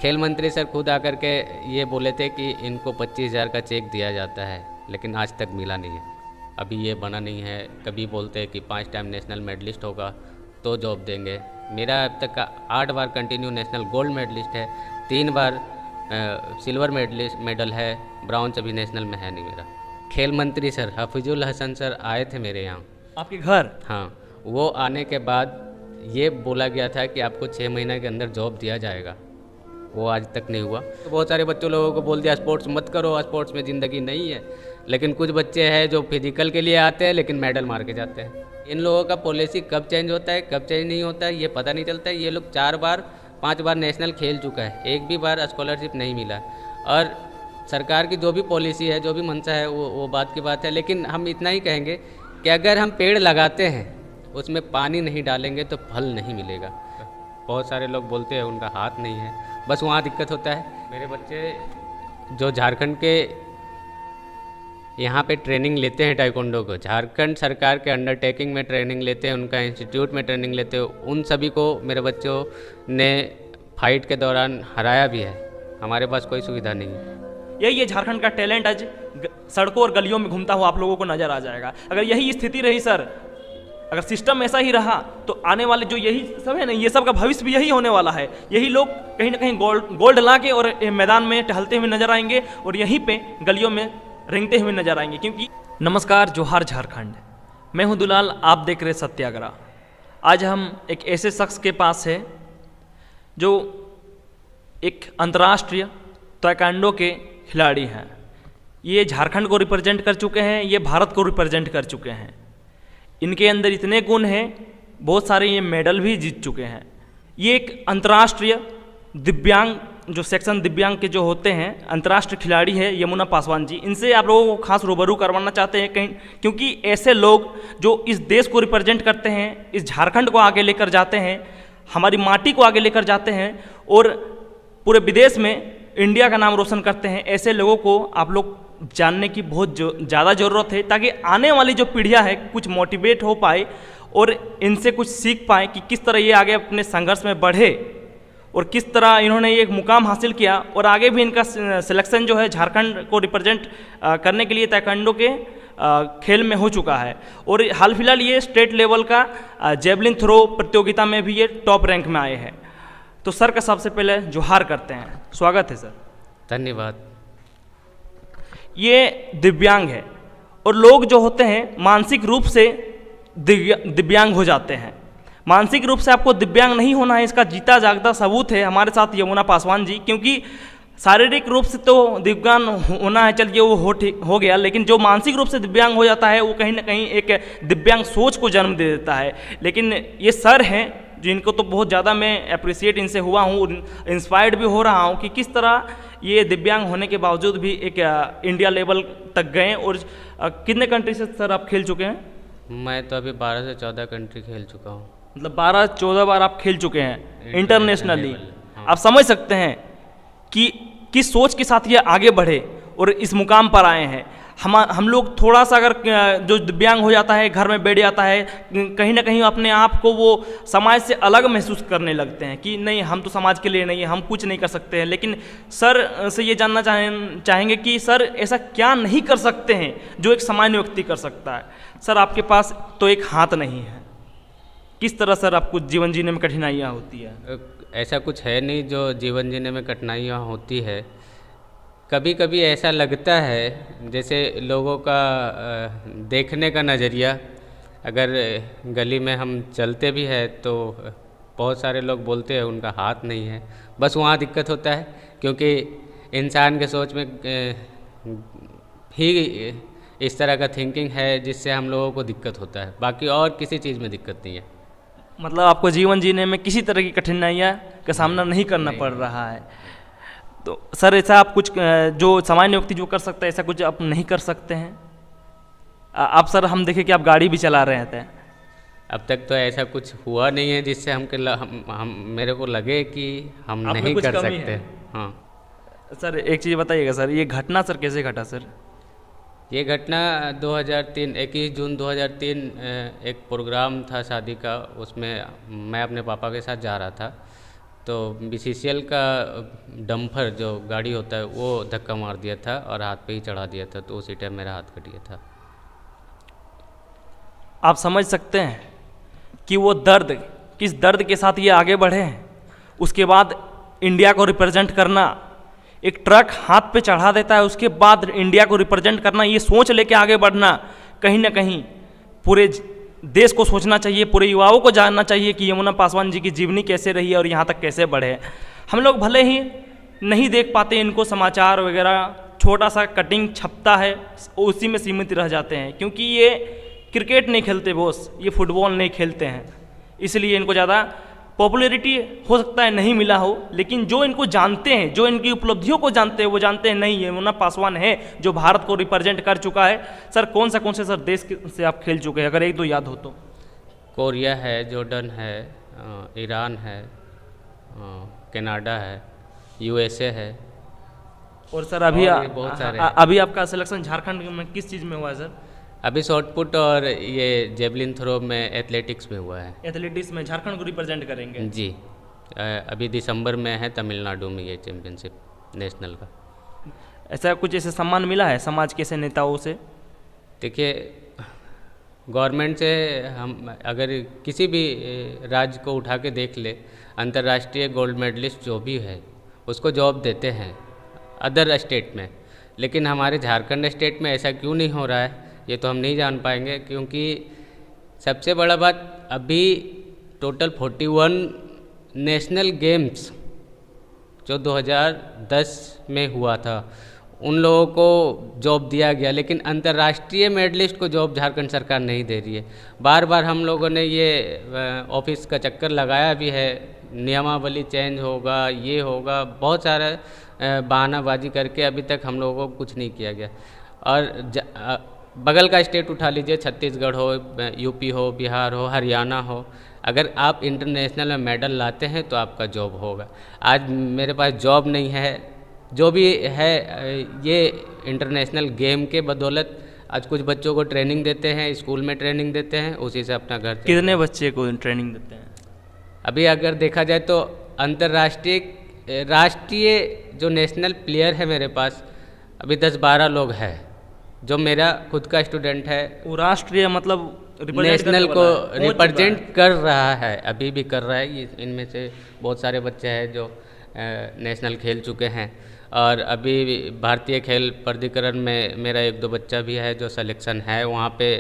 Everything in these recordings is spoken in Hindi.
खेल मंत्री सर खुद आकर के ये बोले थे कि इनको 25,000 का चेक दिया जाता है, लेकिन आज तक मिला नहीं है। अभी ये बना नहीं है। कभी बोलते हैं कि 5 टाइम नेशनल मेडलिस्ट होगा तो जॉब देंगे। मेरा अब तक का 8 बार कंटिन्यू नेशनल गोल्ड मेडलिस्ट है, 3 बार सिल्वर मेडल है, ब्राउन्ज अभी नेशनल में है नहीं मेरा। खेल मंत्री सर हफीजुल हसन सर आए थे मेरे यहाँ आपके घर? हाँ, वो आने के बाद ये बोला गया था कि आपको 6 महीने के अंदर जॉब दिया जाएगा, वो आज तक नहीं हुआ। तो बहुत सारे बच्चों लोगों को बोल दिया स्पोर्ट्स मत करो, स्पोर्ट्स में ज़िंदगी नहीं है। लेकिन कुछ बच्चे हैं जो फिजिकल के लिए आते हैं लेकिन मेडल मार के जाते हैं। इन लोगों का पॉलिसी कब चेंज होता है कब चेंज नहीं होता है ये पता नहीं चलता है। ये लोग 4 बार 5 बार नेशनल खेल चुका है, एक भी बार स्कॉलरशिप नहीं मिला। और सरकार की जो भी पॉलिसी है, जो भी मंशा है, वो बात की बात है। लेकिन हम इतना ही कहेंगे कि अगर हम पेड़ लगाते हैं उसमें पानी नहीं डालेंगे तो फल नहीं मिलेगा। बहुत सारे लोग बोलते हैं उनका हाथ नहीं है, बस वहाँ दिक्कत होता है। मेरे बच्चे जो झारखंड के यहाँ पे ट्रेनिंग लेते हैं टाइकोंडो को, झारखंड सरकार के अंडरटेकिंग में ट्रेनिंग लेते हैं, उनका इंस्टीट्यूट में ट्रेनिंग लेते हैं, उन सभी को मेरे बच्चों ने फाइट के दौरान हराया भी है। हमारे पास कोई सुविधा नहीं है। यही ये झारखंड का टैलेंट आज सड़कों और गलियों में घूमता हुआ आप लोगों को नजर आ जाएगा। अगर यही स्थिति रही सर, अगर सिस्टम ऐसा ही रहा तो आने वाले जो यही सब है ना, ये सब का भविष्य भी यही होने वाला है। यही लोग कहीं ना कहीं गोल्ड ला के और मैदान में टहलते हुए नजर आएंगे और यहीं पे गलियों में रेंगते हुए नजर आएंगे। क्योंकि नमस्कार, जोहार झारखंड, मैं हूं दुलाल, आप देख रहे सत्याग्रह। आज हम एक ऐसे शख्स के पास है जो एक अंतर्राष्ट्रीय ताइक्वांडो के खिलाड़ी हैं। ये झारखंड को रिप्रेजेंट कर चुके हैं, ये भारत को रिप्रेजेंट कर चुके हैं। इनके अंदर इतने गुण हैं, बहुत सारे ये मेडल भी जीत चुके हैं। ये एक अंतर्राष्ट्रीय दिव्यांग, जो सेक्शन दिव्यांग के जो होते हैं, अंतर्राष्ट्रीय खिलाड़ी है यमुना पासवान जी। इनसे आप लोगों को खास रूबरू करवाना चाहते हैं कहीं, क्योंकि ऐसे लोग जो इस देश को रिप्रेजेंट करते हैं, इस झारखंड को आगे लेकर जाते हैं, हमारी माटी को आगे लेकर जाते हैं और पूरे विदेश में इंडिया का नाम रोशन करते हैं, ऐसे लोगों को आप लोग जानने की बहुत ज़्यादा ज़रूरत है, ताकि आने वाली जो पीढ़ियाँ है कुछ मोटिवेट हो पाए और इनसे कुछ सीख पाए कि किस तरह ये आगे अपने संघर्ष में बढ़े और किस तरह इन्होंने ये एक मुकाम हासिल किया। और आगे भी इनका सिलेक्शन जो है झारखंड को रिप्रेजेंट करने के लिए ताइक्वांडो के खेल में हो चुका है। और हाल फिलहाल ये स्टेट लेवल का जेवलिन थ्रो प्रतियोगिता में भी ये टॉप रैंक में आए हैं। तो सर का सबसे पहले जोहार करते हैं, स्वागत है सर। धन्यवाद। ये दिव्यांग है और लोग जो होते हैं मानसिक रूप से दिव्यांग हो जाते हैं। मानसिक रूप से आपको दिव्यांग नहीं होना है, इसका जीता जागता सबूत है हमारे साथ यमुना पासवान जी। क्योंकि शारीरिक रूप से तो दिव्यांग होना है, चलिए वो हो गया, लेकिन जो मानसिक रूप से दिव्यांग हो जाता है वो कहीं ना कहीं एक दिव्यांग सोच को जन्म दे देता है। लेकिन ये सर हैं जिनको तो बहुत ज़्यादा मैं अप्रिसिएट इनसे हुआ हूँ, इंस्पायर्ड भी हो रहा हूँ कि किस तरह ये दिव्यांग होने के बावजूद भी एक इंडिया लेवल तक गए। और कितने कंट्री से सर आप खेल चुके हैं? मैं तो अभी 12 से 14 कंट्री खेल चुका हूँ। मतलब 12-14 बार आप खेल चुके हैं इंटरनेशनली। हाँ। आप समझ सकते हैं कि किस सोच के साथ ये आगे बढ़े और इस मुकाम पर आए हैं। हम लोग थोड़ा सा अगर जो दिव्यांग हो जाता है, घर में बैठ जाता है, कहीं ना कहीं अपने आप को वो समाज से अलग महसूस करने लगते हैं कि नहीं, हम तो समाज के लिए नहीं है, हम कुछ नहीं कर सकते हैं। लेकिन सर से ये जानना चाहेंगे कि सर ऐसा क्या नहीं कर सकते हैं जो एक सामान्य व्यक्ति कर सकता है। सर आपके पास तो एक हाथ नहीं है, किस तरह सर आपको जीवन जीने में कठिनाइयाँ होती है? ऐसा कुछ है नहीं जो जीवन जीने में कठिनाइयाँ होती है। कभी कभी ऐसा लगता है जैसे लोगों का देखने का नज़रिया, अगर गली में हम चलते भी है तो बहुत सारे लोग बोलते हैं उनका हाथ नहीं है। बस वहाँ दिक्कत होता है, क्योंकि इंसान के सोच में ही इस तरह का थिंकिंग है जिससे हम लोगों को दिक्कत होता है, बाकी और किसी चीज़ में दिक्कत नहीं है। मतलब आपको जीवन जीने में किसी तरह की कठिनाइयाँ का सामना नहीं करना पड़ रहा है। तो सर ऐसा आप कुछ जो सामान्य व्यक्ति जो कर सकता है ऐसा कुछ आप नहीं कर सकते हैं? आप सर हम देखें कि आप गाड़ी भी चला रहे थे। अब तक तो ऐसा कुछ हुआ नहीं है जिससे हम मेरे को लगे कि हम नहीं कर सकते। हाँ सर एक चीज़ बताइएगा सर, ये घटना सर कैसे घटा सर? ये घटना 2003 21 जून 2003 एक प्रोग्राम था शादी का, उसमें मैं अपने पापा के साथ जा रहा था। तो BCCL का डंपर जो गाड़ी होता है वो धक्का मार दिया था और हाथ पे ही चढ़ा दिया था, तो उसी टाइम मेरा हाथ कट गया था। आप समझ सकते हैं कि वो दर्द, किस दर्द के साथ ये आगे बढ़े हैं। उसके बाद इंडिया को रिप्रेजेंट करना, एक ट्रक हाथ पे चढ़ा देता है, उसके बाद इंडिया को रिप्रेजेंट करना, ये सोच लेके आगे बढ़ना, कहीं ना कहीं पूरे देश को सोचना चाहिए, पूरे युवाओं को जानना चाहिए कि यमुना पासवान जी की जीवनी कैसे रही है और यहाँ तक कैसे बढ़े। हम लोग भले ही नहीं देख पाते इनको, समाचार वगैरह छोटा सा कटिंग छपता है, उसी में सीमित रह जाते हैं, क्योंकि ये क्रिकेट नहीं खेलते बॉस, ये फुटबॉल नहीं खेलते हैं, इसलिए इनको ज़्यादा पॉपुलैरिटी हो सकता है नहीं मिला हो। लेकिन जो इनको जानते हैं, जो इनकी उपलब्धियों को जानते हैं, वो जानते हैं नहीं, यमुना पासवान है जो भारत को रिप्रेजेंट कर चुका है। सर कौन से सर देश से आप खेल चुके हैं, अगर एक दो याद हो तो? कोरिया है, जॉर्डन है, ईरान है, कनाडा है, USA है। और सर अभी और भी बहुत सारे हैं। अभी आपका सिलेक्शन झारखंड में किस चीज़ में हुआ है सर? अभी शॉटपुट और ये जेवलिन थ्रो में एथलेटिक्स में हुआ है। एथलेटिक्स में झारखंड को रिप्रेजेंट करेंगे जी। अभी दिसंबर में है तमिलनाडु में ये चैम्पियनशिप नेशनल का। ऐसा कुछ ऐसे सम्मान मिला है समाज के ऐसे नेताओं से? देखिए, गवर्नमेंट से हम अगर किसी भी राज्य को उठा के देख ले, अंतर्राष्ट्रीय गोल्ड मेडलिस्ट जो भी है उसको जॉब देते हैं अदर स्टेट में, लेकिन हमारे झारखंड स्टेट में ऐसा क्यों नहीं हो रहा है ये तो हम नहीं जान पाएंगे। क्योंकि सबसे बड़ा बात, अभी टोटल 41 नेशनल गेम्स जो 2010 में हुआ था उन लोगों को जॉब दिया गया, लेकिन अंतर्राष्ट्रीय मेडलिस्ट को जॉब झारखंड सरकार नहीं दे रही है। बार बार हम लोगों ने ये ऑफिस का चक्कर लगाया भी है, नियमावली चेंज होगा, ये होगा, बहुत सारा बहानाबाजी करके अभी तक हम लोगों को कुछ नहीं किया गया। और बगल का स्टेट उठा लीजिए, छत्तीसगढ़ हो, यूपी हो, बिहार हो, हरियाणा हो, अगर आप इंटरनेशनल में मेडल लाते हैं तो आपका जॉब होगा। आज मेरे पास जॉब नहीं है, जो भी है ये इंटरनेशनल गेम के बदौलत। आज कुछ बच्चों को ट्रेनिंग देते हैं, स्कूल में ट्रेनिंग देते हैं, उसी से अपना घर। कितने बच्चे को ट्रेनिंग देते हैं? अभी अगर देखा जाए तो अंतर्राष्ट्रीय, राष्ट्रीय जो नेशनल प्लेयर है मेरे पास अभी 10-12 लोग हैं, जो मेरा खुद का स्टूडेंट है। वो राष्ट्रीय मतलब नेशनल को रिप्रेजेंट कर रहा है, अभी भी कर रहा है। इनमें से बहुत सारे बच्चे हैं जो नेशनल खेल चुके हैं, और अभी भारतीय खेल प्राधिकरण में मेरा 1-2 बच्चा भी है जो सिलेक्शन है, वहाँ पे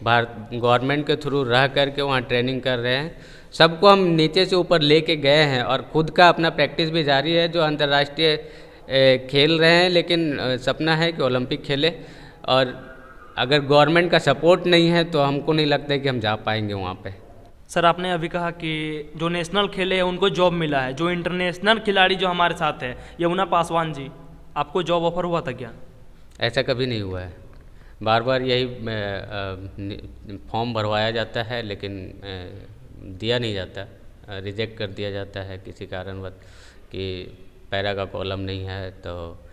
भारत गवर्नमेंट के थ्रू रह करके वहाँ ट्रेनिंग कर रहे हैं। सबको हम नीचे से ऊपर लेके गए हैं और खुद का अपना प्रैक्टिस भी जारी है, जो अंतर्राष्ट्रीय खेल रहे हैं, लेकिन सपना है कि ओलंपिक खेले। और अगर गवर्नमेंट का सपोर्ट नहीं है तो हमको नहीं लगता है कि हम जा पाएंगे वहाँ पे। सर आपने अभी कहा कि जो नेशनल खेले हैं उनको जॉब मिला है, जो इंटरनेशनल खिलाड़ी जो हमारे साथ है यमुना पासवान जी, आपको जॉब ऑफर हुआ था क्या? ऐसा कभी नहीं हुआ है, बार बार यही फॉर्म भरवाया जाता है, लेकिन दिया नहीं जाता, रिजेक्ट कर दिया जाता है किसी कारणवश कि पैरा का कॉलम नहीं है, तो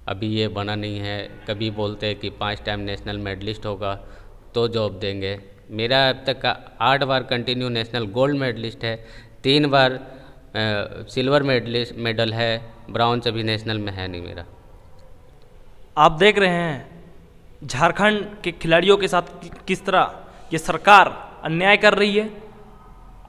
अभी ये बना नहीं है। कभी बोलते हैं कि 5 टाइम नेशनल मेडलिस्ट होगा तो जॉब देंगे। मेरा अब तक का 8 बार कंटिन्यू नेशनल गोल्ड मेडलिस्ट है, 3 बार सिल्वर मेडल है, ब्राउन्ज अभी नेशनल में है नहीं मेरा। आप देख रहे हैं झारखंड के खिलाड़ियों के साथ किस तरह ये सरकार अन्याय कर रही है।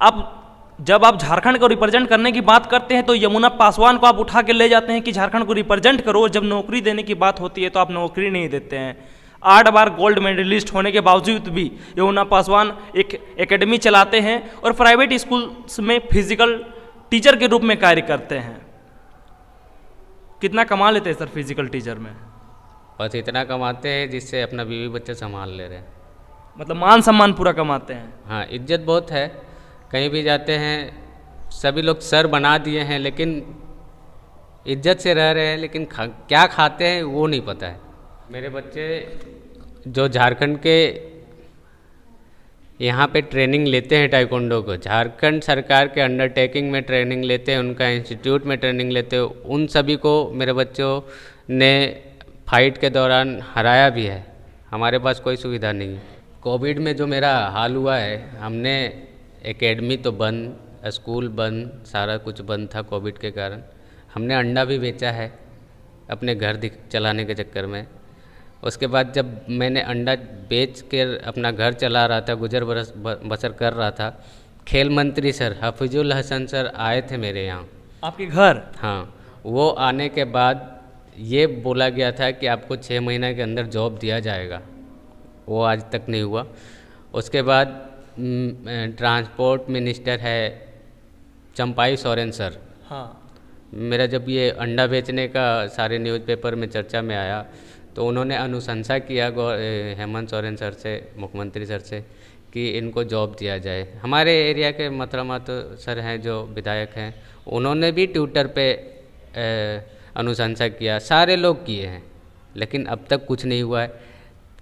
अब जब आप झारखंड को रिप्रेजेंट करने की बात करते हैं तो यमुना पासवान को आप उठा के ले जाते हैं कि झारखंड को रिप्रेजेंट करो, जब नौकरी देने की बात होती है तो आप नौकरी नहीं देते हैं। 8 बार गोल्ड मेडलिस्ट होने के बावजूद भी यमुना पासवान एक एकेडमी चलाते हैं और प्राइवेट स्कूल्स में फिजिकल टीचर के रूप में कार्य करते हैं। कितना कमा लेते हैं सर फिजिकल टीचर में? बस इतना कमाते हैं जिससे अपना बीवी बच्चा संभाल ले रहे हैं। मतलब मान सम्मान पूरा कमाते हैं। हाँ, इज्जत बहुत है, कहीं भी जाते हैं सभी लोग सर बना दिए हैं, लेकिन इज्जत से रह रहे हैं, लेकिन क्या खाते हैं वो नहीं पता है। मेरे बच्चे जो झारखंड के यहाँ पे ट्रेनिंग लेते हैं टाइकोंडो को, झारखंड सरकार के अंडरटेकिंग में ट्रेनिंग लेते हैं, उनका इंस्टीट्यूट में ट्रेनिंग लेते हैं, उन सभी को मेरे बच्चों ने फाइट के दौरान हराया भी है। हमारे पास कोई सुविधा नहीं है। कोविड में जो मेरा हाल हुआ है, हमने एकेडमी तो बंद, स्कूल बंद, सारा कुछ बंद था कोविड के कारण। हमने अंडा भी बेचा है अपने घर चलाने के चक्कर में। उसके बाद जब मैंने अंडा बेच कर अपना घर चला रहा था, गुजर बसर कर रहा था, खेल मंत्री सर हफीजुल हसन सर आए थे मेरे यहाँ। आपके घर? हाँ, वो आने के बाद ये बोला गया था कि आपको 6 महीने के अंदर जॉब दिया जाएगा, वो आज तक नहीं हुआ। उसके बाद ट्रांसपोर्ट मिनिस्टर है चंपाई सोरेन सर। हाँ, मेरा जब ये अंडा बेचने का सारे न्यूज़पेपर में चर्चा में आया तो उन्होंने अनुशंसा किया हेमंत सोरेन सर से, मुख्यमंत्री सर से, कि इनको जॉब दिया जाए। हमारे एरिया के मतरामत सर हैं जो विधायक हैं, उन्होंने भी ट्विटर पे अनुशंसा किया, सारे लोग किए हैं, लेकिन अब तक कुछ नहीं हुआ है।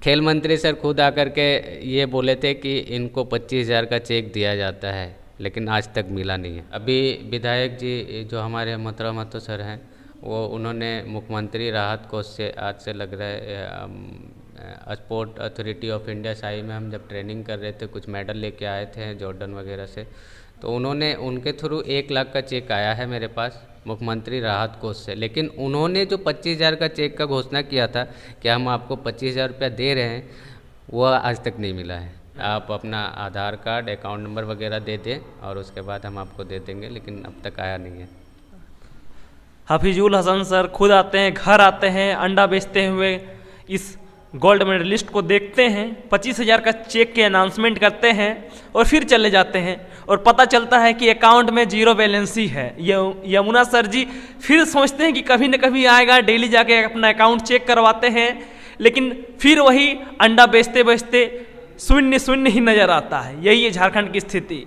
खेल मंत्री सर खुद आकर के ये बोले थे कि इनको 25,000 का चेक दिया जाता है, लेकिन आज तक मिला नहीं है। अभी विधायक जी जो हमारे मतरामत सर हैं, वो उन्होंने मुख्यमंत्री राहत कोष से आज से लग रहा है sport authority of India Sai में हम जब ट्रेनिंग कर रहे थे, कुछ मेडल लेके आए थे जॉर्डन वगैरह से, तो उन्होंने उनके थ्रू 1 लाख का चेक आया है मेरे पास मुख्यमंत्री राहत कोष से। लेकिन उन्होंने जो 25,000 का चेक का घोषणा किया था कि हम आपको 25,000 रुपया दे रहे हैं, वो आज तक नहीं मिला है। आप अपना आधार कार्ड, अकाउंट नंबर वगैरह दे दें और उसके बाद हम आपको दे देंगे, लेकिन अब तक आया नहीं है। हफीजुल हसन सर खुद आते हैं, घर आते हैं, अंडा बेचते हुए इस गोल्ड मेडलिस्ट को देखते हैं, 25,000 का चेक के अनाउंसमेंट करते हैं और फिर चले जाते हैं और पता चलता है कि अकाउंट में 0 बैलेंस ही है। यमुना सर जी फिर सोचते हैं कि कभी न कभी आएगा, डेली जाके अपना अकाउंट चेक करवाते हैं, लेकिन फिर वही अंडा बेचते बेचते शून्य शून्य ही नज़र आता है। यही है झारखंड की स्थिति।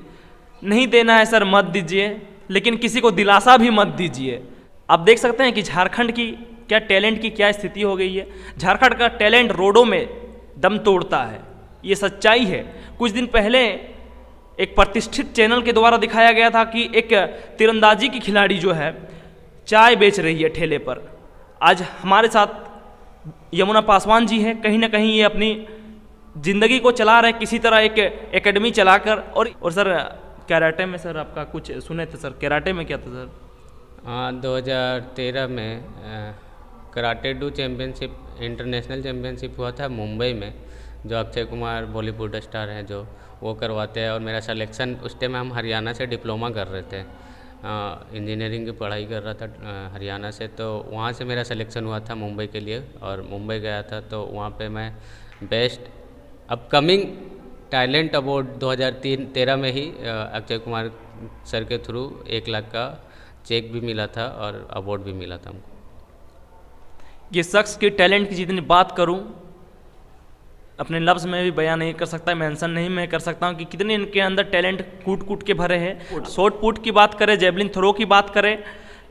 नहीं देना है सर मत दीजिए, लेकिन किसी को दिलासा भी मत दीजिए। आप देख सकते हैं कि झारखंड की क्या टैलेंट की क्या स्थिति हो गई है। झारखंड का टैलेंट रोडों में दम तोड़ता है, ये सच्चाई है। कुछ दिन पहले एक प्रतिष्ठित चैनल के द्वारा दिखाया गया था कि एक तीरंदाजी की खिलाड़ी जो है चाय बेच रही है ठेले पर। आज हमारे साथ यमुना पासवान जी हैं, कहीं ना कहीं ये अपनी ज़िंदगी को चला रहे किसी तरह एक एकेडमी चलाकर। और सर कराटे में सर आपका कुछ सुने थे सर, कराटे में क्या था सर? हाँ, 2013 में karate do championship, international championship हुआ था मुंबई में, जो अक्षय कुमार बॉलीवुड स्टार हैं जो वो करवाते हैं। और मेरा सिलेक्शन उस टाइम हम हरियाणा से डिप्लोमा कर रहे थे, इंजीनियरिंग की पढ़ाई कर रहा था हरियाणा से, तो वहाँ से मेरा सिलेक्शन हुआ था मुंबई के लिए और मुंबई गया था। तो वहाँ पे मैं बेस्ट अपकमिंग टैलेंट अवार्ड 2013 में ही अक्षय कुमार सर के थ्रू 1 लाख का चेक भी मिला था और अवार्ड भी मिला था हमको। ये शख्स के टैलेंट की जितनी बात करूं अपने लफ्ज़ में भी बयान नहीं कर सकता, मेंशन नहीं मैं कर सकता हूं कि कितने इनके अंदर टैलेंट कूट कूट के भरे हैं। शॉर्ट पुट की बात करें, जेवलिन थ्रो की बात करें,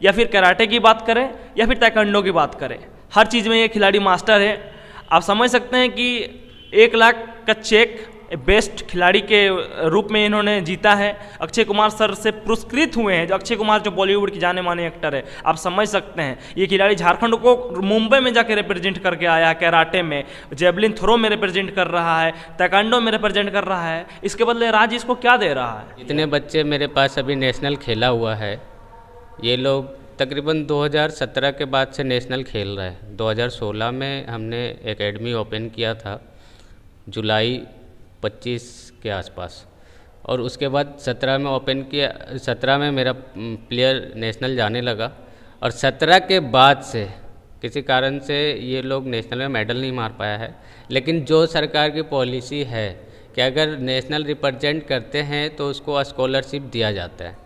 या फिर कराटे की बात करें, या फिर ताइक्वांडो की बात करें, हर चीज़ में ये खिलाड़ी मास्टर है। आप समझ सकते हैं कि 1 लाख का चेक बेस्ट खिलाड़ी के रूप में इन्होंने जीता है। अक्षय कुमार सर से पुरस्कृत हुए हैं, जो अक्षय कुमार जो बॉलीवुड की जाने माने एक्टर है। आप समझ सकते हैं ये खिलाड़ी झारखंड को मुंबई में जाके रिप्रेजेंट करके आया है, कराटे में, जेवलिन थ्रो में रिप्रेजेंट कर रहा है, ताइक्वांडो में रिप्रेजेंट कर रहा है। इसके बदले राज्य इसको क्या दे रहा है? इतने बच्चे मेरे पास अभी नेशनल खेला हुआ है, ये लोग तकरीबन 2017 के बाद से नेशनल खेल रहे हैं। 2016 में हमने एकेडमी ओपन किया था, जुलाई 25 के आसपास, और उसके बाद 17 में ओपन किया। 17 में मेरा प्लेयर नेशनल जाने लगा, और 17 के बाद से किसी कारण से ये लोग नेशनल में मेडल नहीं मार पाया है। लेकिन जो सरकार की पॉलिसी है कि अगर नेशनल रिप्रेजेंट करते हैं तो उसको स्कॉलरशिप दिया जाता है।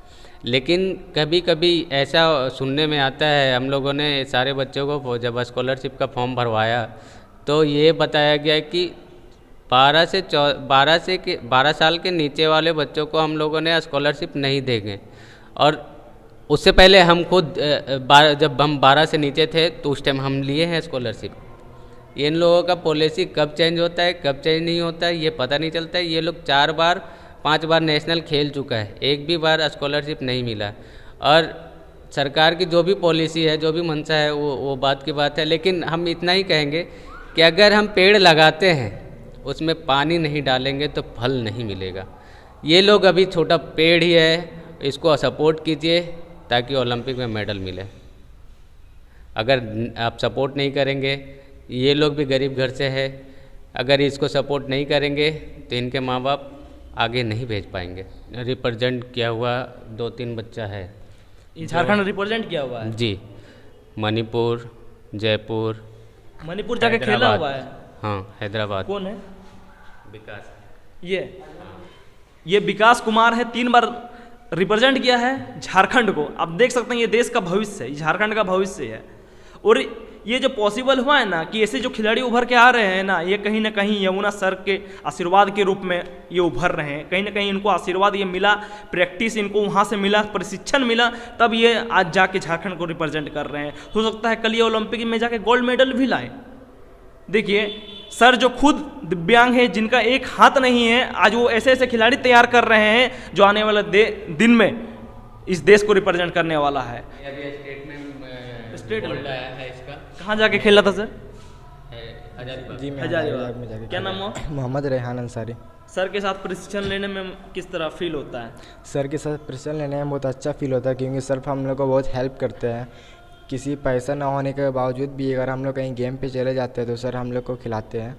लेकिन कभी कभी ऐसा सुनने में आता है, हम लोगों ने सारे बच्चों को जब स्कॉलरशिप का फॉर्म भरवाया तो ये बताया गया कि 12 साल के नीचे वाले बच्चों को हम लोगों ने स्कॉलरशिप नहीं देंगे। और उससे पहले हम खुद जब हम 12 से नीचे थे तो उस टाइम हम लिए हैं स्कॉलरशिप। इन लोगों का पॉलिसी कब चेंज होता है कब चेंज नहीं होता है ये पता नहीं चलता है। ये लोग 4 बार 5 बार नेशनल खेल चुका है, एक भी बार स्कॉलरशिप नहीं मिला। और सरकार की जो भी पॉलिसी है, जो भी मंशा है, वो बात की बात है। लेकिन हम इतना ही कहेंगे कि अगर हम पेड़ लगाते हैं उसमें पानी नहीं डालेंगे तो फल नहीं मिलेगा। ये लोग अभी छोटा पेड़ ही है, इसको सपोर्ट कीजिए ताकि ओलंपिक में मेडल मिले। अगर आप सपोर्ट नहीं करेंगे, ये लोग भी गरीब घर से है, अगर इसको सपोर्ट नहीं करेंगे तो इनके माँ बाप आगे नहीं भेज पाएंगे। रिप्रेजेंट किया हुआ 2-3 बच्चा है। झारखंड रिप्रेजेंट किया हुआ है जी, मणिपुर, जयपुर, मणिपुर जाके खेला हुआ है। हाँ, हैदराबाद। कौन है? विकास। ये विकास कुमार है, 3 बार रिप्रेजेंट किया है झारखंड को। आप देख सकते हैं ये देश का भविष्य है, ये झारखंड का भविष्य है। और ये जो पॉसिबल हुआ है ना कि ऐसे जो खिलाड़ी उभर के आ रहे हैं ना, ये कहीं ना कहीं यमुना सर के आशीर्वाद के रूप में ये उभर रहे हैं। कहीं ना कहीं इनको आशीर्वाद ये मिला, प्रैक्टिस इनको वहाँ से मिला, प्रशिक्षण मिला, तब ये आज जाके झारखंड को रिप्रेजेंट कर रहे हैं। हो सकता है कल ये ओलंपिक में जाके गोल्ड मेडल भी लाए। देखिए सर जो खुद दिव्यांग है, जिनका एक हाथ नहीं है, आज वो ऐसे ऐसे खिलाड़ी तैयार कर रहे हैं जो आने वाले दिन में इस देश को रिप्रेजेंट करने वाला है। स्टेट में आया है इसका। कहाँ जाके खेला था सर? जी, मैं हजारीबाग में जाके। क्या नाम हुआ? मोहम्मद रेहान अंसारी। सर के साथ प्रशिक्षण लेने में किस तरह फील होता है? सर के साथ प्रशिक्षण लेने में बहुत अच्छा फील होता है, क्योंकि सर हम लोग को बहुत हेल्प करते हैं। किसी पैसा ना होने के बावजूद भी अगर हम लोग कहीं गेम पे चले जाते हैं तो सर हम लोग को खिलाते हैं।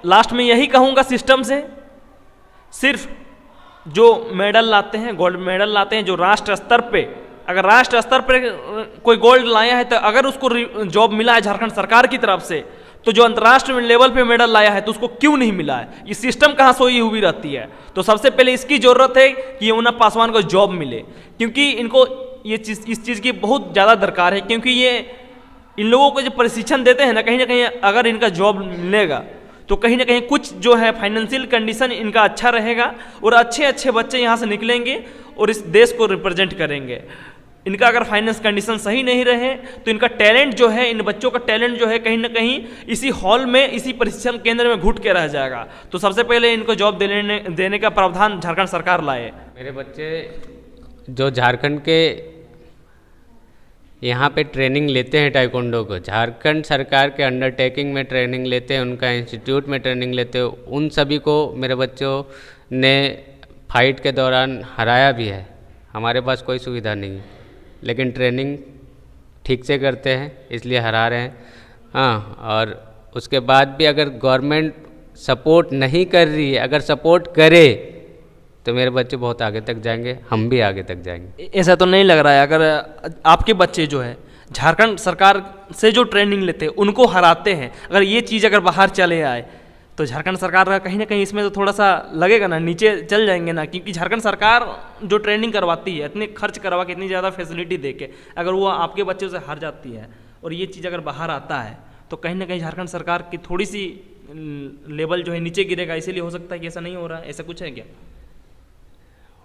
लास्ट में यही कहूँगा, सिस्टम से सिर्फ जो मेडल लाते हैं, गोल्ड मेडल लाते हैं, जो राष्ट्र स्तर पे, अगर राष्ट्र स्तर पे कोई गोल्ड लाया है तो अगर उसको जॉब मिला है झारखंड सरकार की तरफ से, तो जो अंतर्राष्ट्रीय लेवल पे मेडल लाया है तो उसको क्यों नहीं मिला है? ये सिस्टम कहाँ सोई हुई रहती है? तो सबसे पहले इसकी ज़रूरत है कि यमुना पासवान को जॉब मिले, क्योंकि इनको ये चीज़, इस चीज़ की बहुत ज़्यादा दरकार है। क्योंकि ये इन लोगों को जो प्रशिक्षण देते हैं ना, कहीं ना कहीं अगर इनका जॉब मिलेगा तो कहीं ना कहीं कुछ जो है फाइनेंशियल कंडीशन इनका अच्छा रहेगा और अच्छे अच्छे बच्चे यहाँ से निकलेंगे और इस देश को रिप्रेजेंट करेंगे। इनका अगर फाइनेंस कंडीशन सही नहीं रहे तो इनका टैलेंट जो है, इन बच्चों का टैलेंट जो है कहीं ना कहीं इसी हॉल में, इसी प्रशिक्षण केंद्र में घुट के रह जाएगा। तो सबसे पहले इनको जॉब देने का प्रावधान झारखंड सरकार लाए। मेरे बच्चे जो झारखंड के यहाँ पे ट्रेनिंग लेते हैं टाइकोंडो को, झारखंड सरकार के अंडरटेकिंग में ट्रेनिंग लेते हैं, उनका इंस्टीट्यूट में ट्रेनिंग लेते हैं, उन सभी को मेरे बच्चों ने फाइट के दौरान हराया भी है। हमारे पास कोई सुविधा नहीं है, लेकिन ट्रेनिंग ठीक से करते हैं इसलिए हरा रहे हैं। हाँ, और उसके बाद भी अगर गवर्नमेंट सपोर्ट नहीं कर रही है, अगर सपोर्ट करे तो मेरे बच्चे बहुत आगे तक जाएंगे, हम भी आगे तक जाएंगे। ऐसा तो नहीं लग रहा है अगर आपके बच्चे जो है झारखंड सरकार से जो ट्रेनिंग लेते हैं उनको हराते हैं, अगर ये चीज़ अगर बाहर चले आए तो झारखंड सरकार का कहीं ना कहीं इसमें तो थोड़ा सा लगेगा ना, नीचे चल जाएंगे ना। क्योंकि झारखंड सरकार जो ट्रेनिंग करवाती है, इतने खर्च करवा के, इतनी ज़्यादा फैसिलिटी दे के, अगर वो आपके बच्चों से हार जाती है और ये चीज़ अगर बाहर आता है तो कहीं ना कहीं झारखंड सरकार की थोड़ी सी लेवल जो है नीचे गिरेगा। इसीलिए हो सकता है कि ऐसा नहीं हो रहा है। ऐसा कुछ है क्या?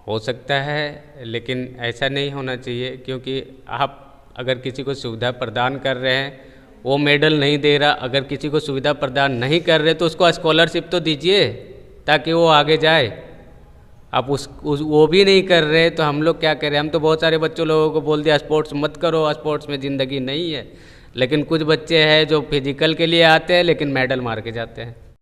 हो सकता है, लेकिन ऐसा नहीं होना चाहिए, क्योंकि आप अगर किसी को सुविधा प्रदान कर रहे हैं, वो मेडल नहीं दे रहा, अगर किसी को सुविधा प्रदान नहीं कर रहे तो उसको स्कॉलरशिप तो दीजिए ताकि वो आगे जाए। आप वो भी नहीं कर रहे तो हम लोग क्या करें? हम तो बहुत सारे बच्चों लोगों को बोल दिया स्पोर्ट्स मत करो, स्पोर्ट्स में ज़िंदगी नहीं है, लेकिन कुछ बच्चे हैं जो फिजिकल के लिए आते हैं लेकिन मेडल मार के जाते हैं।